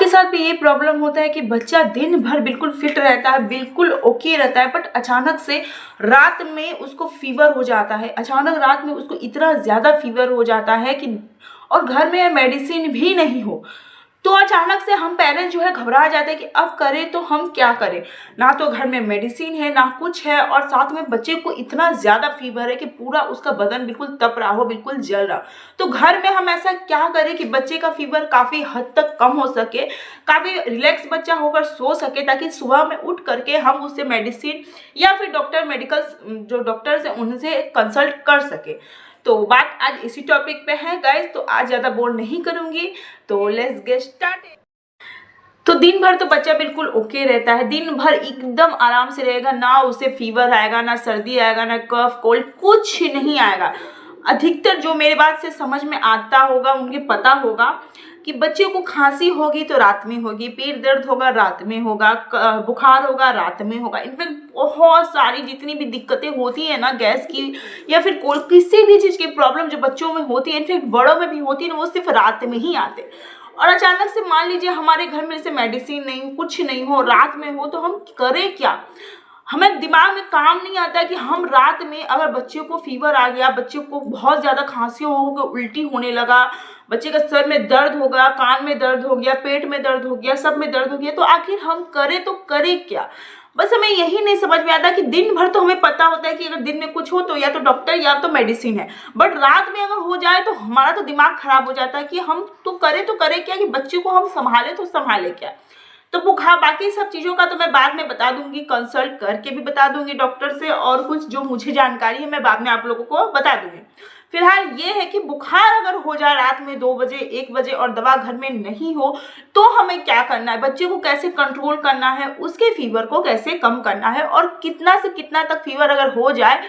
साथ भी ये प्रॉब्लम होता है कि बच्चा दिन भर बिल्कुल फिट रहता है, बिल्कुल ओके रहता है, बट अचानक से रात में उसको फीवर हो जाता है। अचानक रात में उसको इतना ज़्यादा फीवर हो जाता है कि और घर में मेडिसिन भी नहीं हो, तो अचानक से हम पेरेंट्स जो है घबरा जाते हैं कि अब करें तो हम क्या करें। ना तो घर में मेडिसिन है ना कुछ है, और साथ में बच्चे को इतना ज़्यादा फीवर है कि पूरा उसका बदन बिल्कुल तप रहा हो, बिल्कुल जल रहा। तो घर में हम ऐसा क्या करें कि बच्चे का फीवर काफ़ी हद तक कम हो सके, काफ़ी रिलैक्स बच्चा होकर सो सके, ताकि सुबह में उठ करके हम उससे मेडिसिन या फिर जो डॉक्टर्स हैं उनसे कंसल्ट कर सके। तो बात आज इसी टॉपिक पे है गाइस, तो आज ज़्यादा बोर नहीं करूँगी, तो लेट्स गेट स्टार्टेड। तो दिन भर तो बच्चा बिल्कुल ओके रहता है, दिन भर एकदम आराम से रहेगा, ना उसे फीवर आएगा, ना सर्दी आएगा, ना कफ कोल्ड, कुछ नहीं आएगा। अधिकतर जो मेरे बात से समझ में आता होगा उनके पता होगा कि बच्चे को खांसी होगी तो रात में होगी, पेट दर्द होगा रात में होगा, बुखार होगा रात में होगा। इनफैक्ट बहुत सारी जितनी भी दिक्कतें होती है ना गैस की या फिर किसी भी चीज़ की प्रॉब्लम जो बच्चों में होती है, इनफैक्ट बड़ों में भी होती है ना, वो सिर्फ रात में ही आते हैं। और अचानक से मान लीजिए हमारे घर में से मेडिसिन नहीं हो, कुछ नहीं हो, रात में हो, तो हम करें क्या। हमें दिमाग में काम नहीं आता कि हम रात में अगर बच्चे को फीवर आ गया, बच्चे को बहुत ज़्यादा खांसी हो गई, उल्टी होने लगा, बच्चे का सर में दर्द हो गया, कान में दर्द हो गया, पेट में दर्द हो गया, सब में दर्द हो गया, तो आखिर हम करें तो करें क्या। बस हमें यही नहीं समझ में आता कि दिन भर तो हमें पता होता है कि अगर दिन में कुछ हो तो या तो डॉक्टर या तो मेडिसिन है, बट रात में अगर हो जाए तो हमारा तो दिमाग खराब हो जाता है कि हम तो करें क्या, कि बच्चे को हम संभालें तो संभालें क्या। तो बुखार बाकी सब चीज़ों का तो मैं बाद में बता दूंगी, कंसल्ट करके भी बता दूंगी डॉक्टर से, और कुछ जो मुझे जानकारी है मैं बाद में आप लोगों को बता दूंगी। फिलहाल ये है कि बुखार अगर हो जाए रात में 2 बजे 1 बजे और दवा घर में नहीं हो, तो हमें क्या करना है, बच्चे को कैसे कंट्रोल करना है, उसके फीवर को कैसे कम करना है, और कितना से कितना तक फीवर अगर हो जाए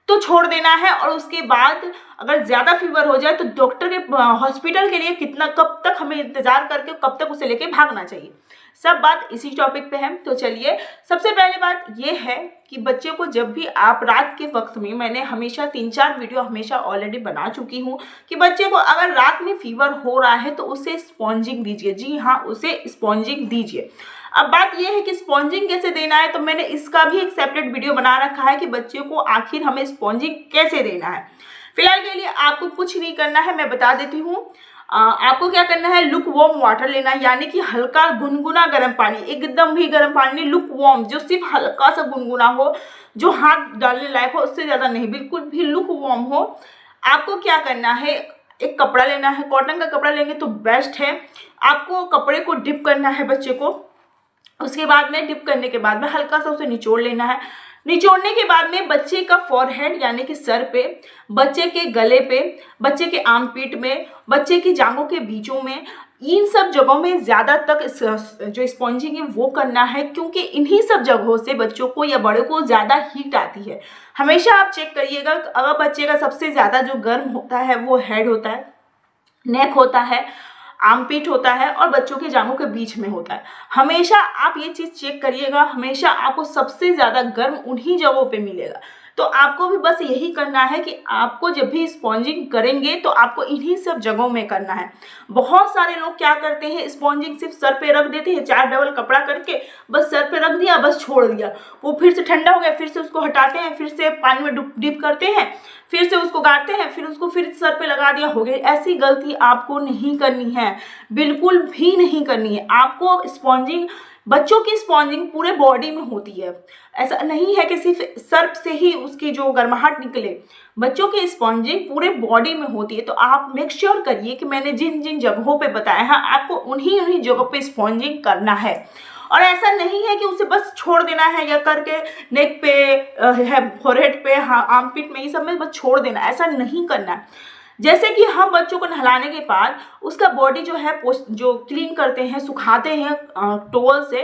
तो छोड़ देना है, और उसके बाद अगर ज़्यादा फीवर हो जाए तो डॉक्टर के हॉस्पिटल के लिए कितना कब तक हमें इंतज़ार करके कब तक उसे लेके भागना चाहिए। सब बात इसी टॉपिक पे है। तो चलिए, सबसे पहले बात ये है कि बच्चे को जब भी आप रात के वक्त में, मैंने हमेशा 3-4 वीडियो हमेशा ऑलरेडी बना चुकी हूँ कि बच्चे को अगर रात में फीवर हो रहा है तो उसे स्पॉन्जिंग दीजिए। जी हाँ, उसे स्पॉन्जिंग दीजिए। अब बात यह है कि स्पॉन्जिंग कैसे देना है, तो मैंने इसका भी एक सेपरेट वीडियो बना रखा है कि बच्चे को आखिर हमें स्पॉन्जिंग कैसे देना है। फिलहाल के लिए आपको कुछ नहीं करना है, मैं बता देती हूँ। आपको क्या करना है, लुक वार्म वाटर लेना है, यानी कि हल्का गुनगुना गर्म पानी, एकदम भी गर्म पानी नहीं, लुक वार्म, जो सिर्फ हल्का सा गुनगुना हो, जो हाथ डालने लायक हो, उससे ज़्यादा नहीं, बिल्कुल भी लुक वार्म हो। आपको क्या करना है, एक कपड़ा लेना है, कॉटन का कपड़ा लेंगे तो बेस्ट है। आपको कपड़े को डिप करना है बच्चे को, उसके बाद में डिप करने के बाद में हल्का सा उसे निचोड़ लेना है। निचोड़ने के बाद में बच्चे का फॉरहेड यानी कि सर पे, बच्चे के गले पे, बच्चे के आर्मपिट में, बच्चे की जांघों के बीचों में, इन सब जगहों में ज़्यादा तक जो स्पॉन्जिंग है वो करना है, क्योंकि इन्हीं सब जगहों से बच्चों को या बड़े को ज़्यादा हीट आती है। हमेशा आप चेक करिएगा, अगर बच्चे का सबसे ज़्यादा जो गर्म होता है वो हेड होता है, नेक होता है, आर्मपिट होता है, और बच्चों के जांघों के बीच में होता है। हमेशा आप ये चीज़ चेक करिएगा, हमेशा आपको सबसे ज़्यादा गर्म उन्हीं जगहों पे मिलेगा। तो आपको भी बस यही करना है कि आपको जब भी स्पॉन्जिंग करेंगे तो आपको इन्हीं सब जगहों में करना है। बहुत सारे लोग क्या करते हैं, स्पॉन्जिंग सिर्फ सर पे रख देते हैं, 4 डबल कपड़ा करके बस सर पे रख दिया, बस छोड़ दिया, वो फिर से ठंडा हो गया, फिर से उसको हटाते हैं, फिर से पानी में डिप करते हैं, फिर से उसको गाड़ते हैं, फिर उसको फिर सर पे लगा दिया, हो गई। ऐसी गलती आपको नहीं करनी है, बिल्कुल भी नहीं करनी है। आपको स्पॉन्जिंग, बच्चों की स्पॉन्जिंग पूरे बॉडी में होती है, ऐसा नहीं है कि सिर्फ सर से ही उसकी जो गर्माहट निकले। बच्चों की स्पॉन्जिंग पूरे बॉडी में होती है। तो आप मेक श्योर करिए कि मैंने जिन जिन जगहों पे बताया है आपको उन्हीं जगहों पे स्पॉन्जिंग करना है, और ऐसा नहीं है कि उसे बस छोड़ देना है या करके नेक पे है, फोरहेड पे, हाँ, आर्मपिट में, ये सब में बस छोड़ देना, ऐसा नहीं करना है। जैसे कि हम बच्चों को नहलाने के बाद उसका बॉडी जो है जो क्लीन करते हैं, सुखाते हैं टॉवल से,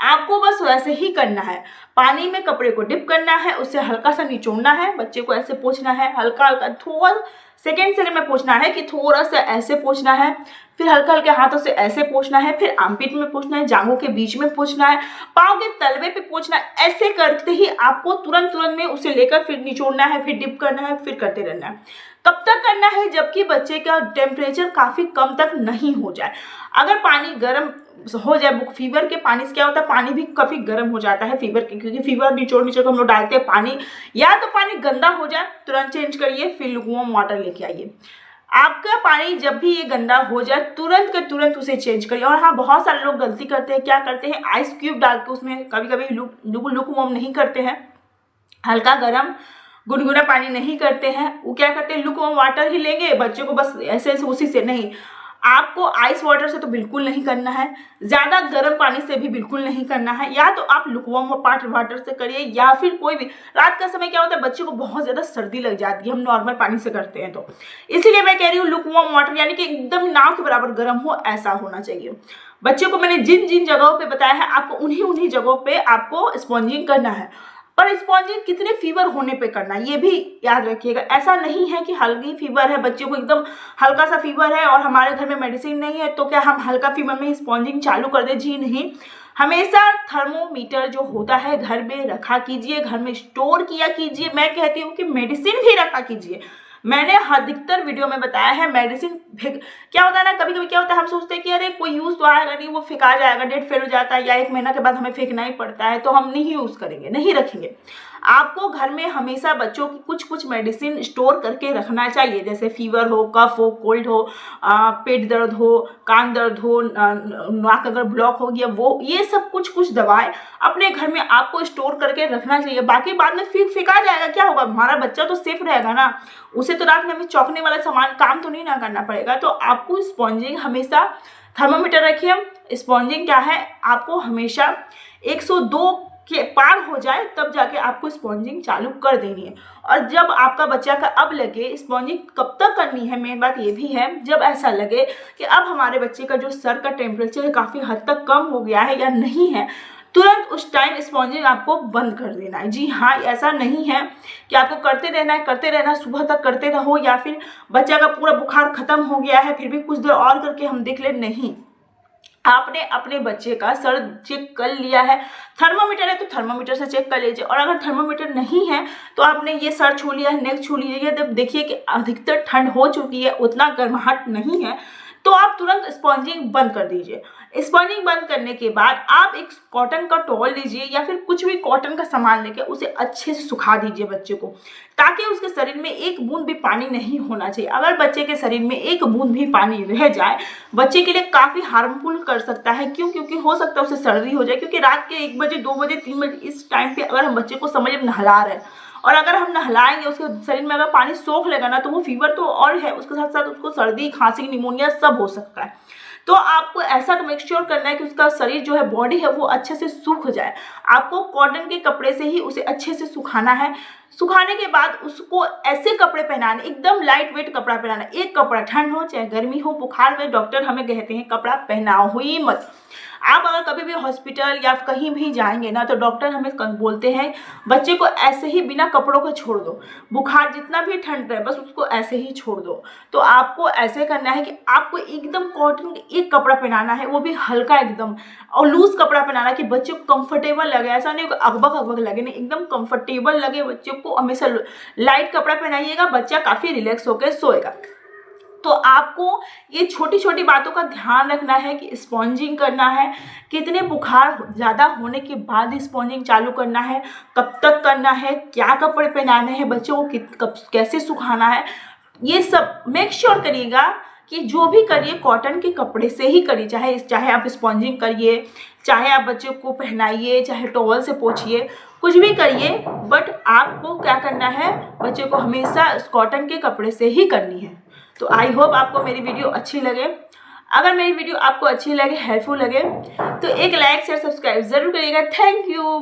आपको बस वैसे ही करना है। पानी में कपड़े को डिप करना है, उससे हल्का सा निचोड़ना है, बच्चे को ऐसे पोंछना है, हल्का हल्का थोड़ा सेकेंड में पोंछना है कि थोड़ा सा ऐसे पोंछना है, फिर हल्का हल्के हाथों से ऐसे पोंछना है, फिर आर्मपिट में पोंछना है, जांघों के बीच में पोंछना है, पाँव के तलवे पे पोंछना है। ऐसे करते ही आपको तुरंत में उसे लेकर फिर निचोड़ना है, फिर डिप करना है, फिर करते रहना है। कब तक करना है, जबकि बच्चे का टेम्परेचर काफ़ी कम तक नहीं हो जाए। अगर पानी गर्म हो जाए, फीवर के पानी से क्या होता है, पानी भी काफ़ी गर्म हो जाता है फीवर के, क्योंकि फीवर निचोड़ निचोड़ हम लोग डालते हैं पानी, या तो पानी गंदा हो जाए तुरंत चेंज करिए, फिर लुकवार्म वाटर लेके आइए। आपका पानी जब भी ये गंदा हो जाए तुरंत के तुरंत उसे चेंज करिए। और हाँ, बहुत सारे लोग गलती करते हैं, क्या करते हैं, आइस क्यूब डाल के उसमें कभी कभी लुकवार्म नहीं करते हैं, हल्का गर्म गुनगुना पानी नहीं करते हैं, वो क्या करते हैं, लुकवार्म वाटर ही लेंगे बच्चों को बस ऐसे ऐसे उसी से। नहीं, आपको आइस वाटर से तो बिल्कुल नहीं करना है, ज़्यादा गर्म पानी से भी बिल्कुल नहीं करना है। या तो आप लुकवार्म वाटर से करिए, या फिर कोई भी, रात का समय क्या होता है बच्चे को बहुत ज़्यादा सर्दी लग जाती है हम नॉर्मल पानी से करते हैं, तो इसीलिए मैं कह रही हूँ लुकवार्म वाटर, यानी कि एकदम नाव के बराबर गर्म हो ऐसा होना चाहिए। बच्चे को मैंने जिन जिन जगहों पर बताया है आपको उन्हीं जगहों पर आपको स्पॉन्जिंग करना है। और स्पॉन्जिंग कितने फीवर होने पे करना है ये भी याद रखिएगा। ऐसा नहीं है कि हल्की फीवर है, बच्चे को एकदम हल्का सा फीवर है और हमारे घर में मेडिसिन नहीं है तो क्या हम हल्का फीवर में स्पॉन्जिंग चालू कर दें, जी नहीं। हमेशा थर्मोमीटर जो होता है घर में रखा कीजिए, घर में स्टोर किया कीजिए। मैं कहती हूँ कि मेडिसिन भी रखा कीजिए। मैंने अधिकतर वीडियो में बताया है मेडिसिन क्या होता है ना, कभी कभी क्या होता है हम सोचते हैं कि अरे कोई यूज़ तो आएगा नहीं, वो फेंका जाएगा, डेट फेल हो जाता है, या 1 महीना के बाद हमें फेंकना ही पड़ता है, तो हम नहीं यूज़ करेंगे, नहीं रखेंगे। आपको घर में हमेशा बच्चों की कुछ मेडिसिन स्टोर करके रखना चाहिए, जैसे फीवर हो, कफ हो, कोल्ड हो, पेट दर्द हो, कान दर्द हो, नाक अगर ब्लॉक हो गया वो, ये सब कुछ दवाएं अपने घर में आपको स्टोर करके रखना चाहिए। बाकी बाद में फेंका जाएगा, क्या होगा, हमारा बच्चा तो सेफ रहेगा ना, उसे तो रात में हमें चौंकने वाला सामान काम तो नहीं ना करना पड़ेगा। तो आपको स्पॉन्जिंग हमेशा, थर्मामीटर रखिए। स्पॉन्जिंग क्या है, आपको हमेशा 102 के पार हो जाए तब जाके आपको स्पॉन्जिंग चालू कर देनी है। और जब आपका बच्चा का अब लगे, स्पॉन्जिंग कब तक करनी है, मेन बात ये भी है, जब ऐसा लगे कि अब हमारे बच्चे का जो सर का टेम्परेचर काफ़ी हद तक कम हो गया है या नहीं है, तुरंत उस टाइम स्पॉन्जिंग आपको बंद कर देना है। जी हाँ, ऐसा नहीं है कि आपको करते रहना सुबह तक करते रहो, या फिर बच्चा का पूरा बुखार खत्म हो गया है फिर भी कुछ देर और करके हम देख ले, नहीं। आपने अपने बच्चे का सर चेक कर लिया है, थर्मामीटर है तो थर्मामीटर से चेक कर लीजिए। और अगर थर्मामीटर नहीं है तो आपने ये सर छू लिया है, नेक छू लीजिए, जब देखिए कि अधिकतर ठंड हो चुकी है, उतना गर्माहट नहीं है, तो आप तुरंत स्पॉन्जिंग बंद कर दीजिए। स्पॉन्जिंग बंद करने के बाद आप एक कॉटन का टॉवल लीजिए या फिर कुछ भी कॉटन का सामान लेके उसे अच्छे से सुखा दीजिए बच्चे को, ताकि उसके शरीर में एक बूंद भी पानी नहीं होना चाहिए। अगर बच्चे के शरीर में एक बूंद भी पानी रह जाए, बच्चे के लिए काफ़ी हार्मफुल कर सकता है। क्यों? क्योंकि हो सकता है उसे सर्दी हो जाए, क्योंकि रात के 1 बजे, 2 बजे, 3 बजे इस टाइम पे अगर हम बच्चे को समझ नहला रहे हैं और अगर हम नहलाएंगे उसके शरीर में अगर पानी सोख लेगा ना, तो वो फीवर तो और है, उसके साथ साथ उसको सर्दी, खांसी, निमोनिया सब हो सकता है। तो आपको ऐसा तो मेक श्योर करना है कि उसका शरीर जो है, बॉडी है, वो अच्छे से सूख जाए। आपको कॉटन के कपड़े से ही उसे अच्छे से सुखाना है। सुखाने के बाद उसको ऐसे कपड़े पहनाने, एकदम लाइट वेट कपड़ा पहनाना। एक कपड़ा, ठंड हो चाहे गर्मी हो, बुखार में डॉक्टर हमें कहते हैं कपड़ा पहनाओ ही मत। आप अगर कभी भी हॉस्पिटल या कहीं भी जाएंगे ना, तो डॉक्टर हमें बोलते हैं बच्चे को ऐसे ही बिना कपड़ों के छोड़ दो, बुखार जितना भी ठंड रहे बस उसको ऐसे ही छोड़ दो। तो आपको ऐसे करना है कि आपको एकदम कॉटन एक कपड़ा पहनाना है, वो भी हल्का एकदम, और लूज कपड़ा पहनाना कि बच्चे को कंफर्टेबल लगे। ऐसा नहीं अकबक लगे, नहीं, एकदम कंफर्टेबल लगे बच्चे को। हमेशा लाइट कपड़ा पहनाइएगा, बच्चा काफ़ी रिलैक्स होकर सोएगा। तो आपको ये छोटी छोटी बातों का ध्यान रखना है कि स्पॉन्जिंग करना है, कितने बुखार ज़्यादा होने के बाद स्पॉन्जिंग चालू करना है, कब तक करना है, क्या कपड़े पहनाने हैं बच्चों को, कैसे सुखाना है, ये सब मेक श्योर करिएगा कि जो भी करिए कॉटन के कपड़े से ही करिए। चाहे आप स्पॉन्जिंग करिए, चाहे आप बच्चे को पहनाइए, चाहे टॉवल से पोंछिए, कुछ भी करिए, बट आपको क्या करना है, बच्चे को हमेशा कॉटन के कपड़े से ही करनी है। तो आई होप आपको मेरी वीडियो अच्छी लगे। अगर मेरी वीडियो आपको अच्छी लगे, हेल्पफुल लगे, तो एक लाइक शेयर सब्सक्राइब जरूर करिएगा। Thank you.